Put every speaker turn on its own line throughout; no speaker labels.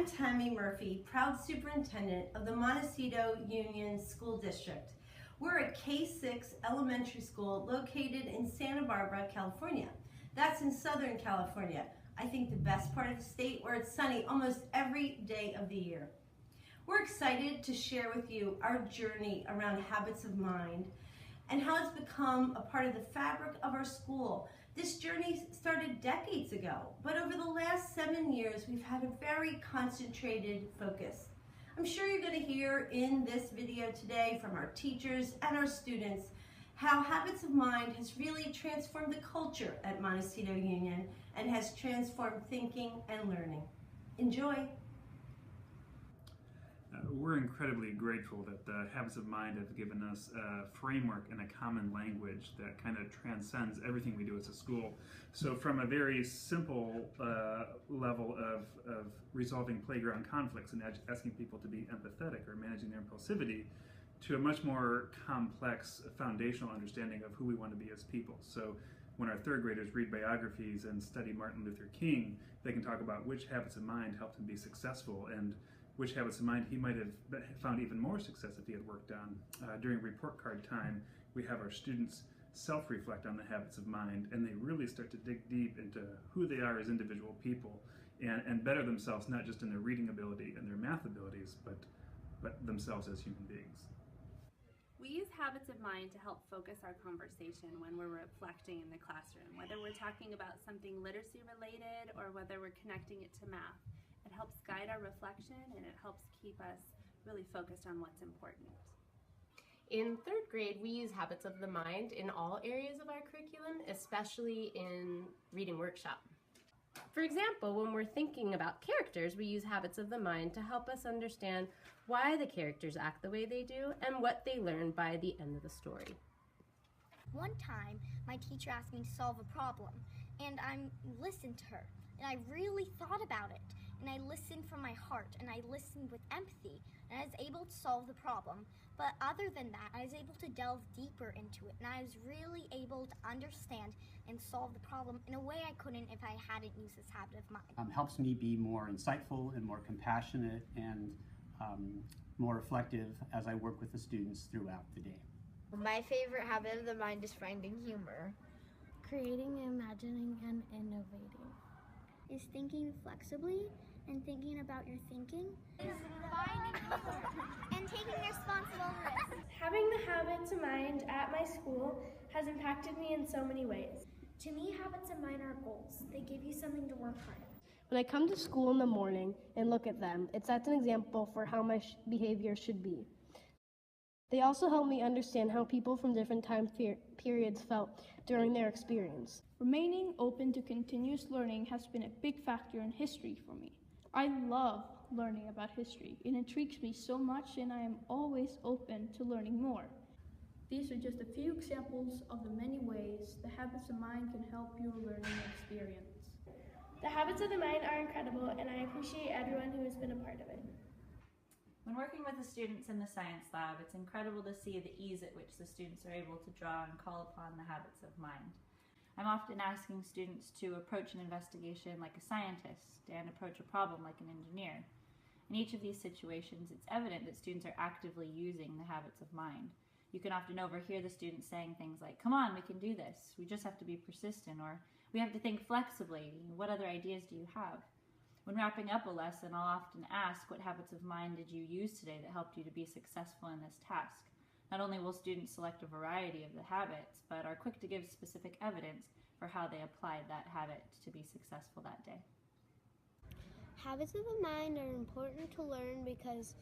I'm Tammy Murphy, proud superintendent of the Montecito Union School District. We're a K-6 elementary school located in Santa Barbara, California. That's in Southern California. I think the best part of the state where it's sunny almost every day of the year. We're excited to share with you our journey around habits of mind and how it's become a part of the fabric of our school. This journey started decades ago, but over the last 7 years, we've had a very concentrated focus. I'm sure you're going to hear in this video today from our teachers and our students how Habits of Mind has really transformed the culture at Montecito Union and has transformed thinking and learning. Enjoy.
We're incredibly grateful that the Habits of Mind have given us a framework and a common language that kind of transcends everything we do as a school. So from a very simple level of resolving playground conflicts and asking people to be empathetic or managing their impulsivity, to a much more complex foundational understanding of who we want to be as people. So when our third graders read biographies and study Martin Luther King, they can talk about which habits of mind helped him be successful and which habits of mind he might have found even more success if he had worked on. During report card time, we have our students self-reflect on the habits of mind, and they really start to dig deep into who they are as individual people and better themselves, not just in their reading ability and their math abilities, but themselves as human beings.
We use habits of mind to help focus our conversation when we're reflecting in the classroom, whether we're talking about something literacy related or whether we're connecting it to math. It helps guide our reflection and it helps keep us really focused on what's important.
In third grade, we use habits of the mind in all areas of our curriculum, especially in reading workshop. For example, when we're thinking about characters, we use habits of the mind to help us understand why the characters act the way they do and what they learn by the end of the story.
One time, my teacher asked me to solve a problem, and I listened to her, and I really thought about it, and I listened from my heart, and I listened with empathy, and I was able to solve the problem. But other than that, I was able to delve deeper into it, and I was really able to understand and solve the problem in a way I couldn't if I hadn't used this habit of mind.
Helps me be more insightful and more compassionate and more reflective as I work with the students throughout the day.
My favorite habit of the mind is finding humor.
Creating, imagining, and innovating.
Is thinking flexibly and thinking about your thinking.
Is finding humor
and taking responsible risks.
Having the habits of mind at my school has impacted me in so many ways. To me, habits of mind are goals. They give you something to work on.
When I come to school in the morning and look at them, it sets an example for how my behavior should be. They also help me understand how people from different time periods felt during their experience.
Remaining open to continuous learning has been a big factor in history for me. I love learning about history. It intrigues me so much and I am always open to learning more. These are just a few examples of the many ways the habits of mind can help your learning experience.
The habits of the mind are incredible and I appreciate everyone who has been a part of it.
When working with the students in the science lab, it's incredible to see the ease at which the students are able to draw and call upon the habits of mind. I'm often asking students to approach an investigation like a scientist and approach a problem like an engineer. In each of these situations, it's evident that students are actively using the habits of mind. You can often overhear the students saying things like, "Come on, we can do this. We just have to be persistent," or "We have to think flexibly. What other ideas do you have?" When wrapping up a lesson, I'll often ask, what habits of mind did you use today that helped you to be successful in this task? Not only will students select a variety of the habits, but are quick to give specific evidence for how they applied that habit to be successful that day.
Habits of the mind are important to learn because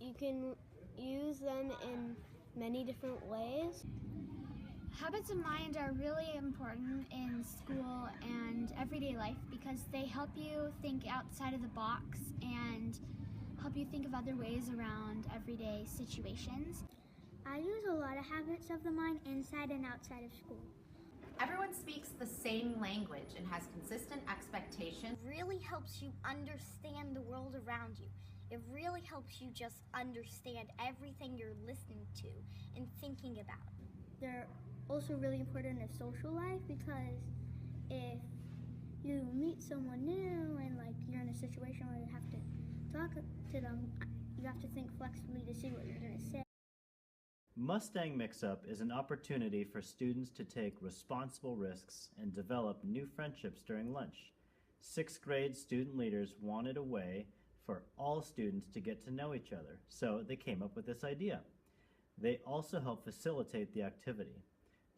you can use them in many different ways.
Habits of mind are really important in school and everyday life because they help you think outside of the box and help you think of other ways around everyday situations.
I use a lot of habits of the mind inside and outside of school.
Everyone speaks the same language and has consistent expectations.
It really helps you understand the world around you. It really helps you just understand everything you're listening to and thinking about.
They're also really important in social life because if you meet someone new and like you're in a situation where you have to talk to them, you have to think flexibly to see what you're going to say.
Mustang Mix-Up is an opportunity for students to take responsible risks and develop new friendships during lunch. 6th grade student leaders wanted a way for all students to get to know each other, so they came up with this idea. They also help facilitate the activity.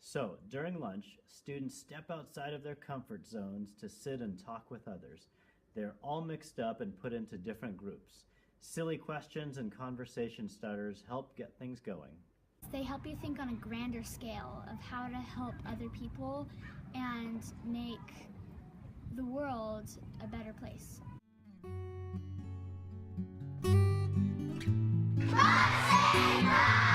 So, during lunch, students step outside of their comfort zones to sit and talk with others. They're all mixed up and put into different groups. Silly questions and conversation starters help get things going.
They help you think on a grander scale of how to help other people and make the world a better place.
Montecito!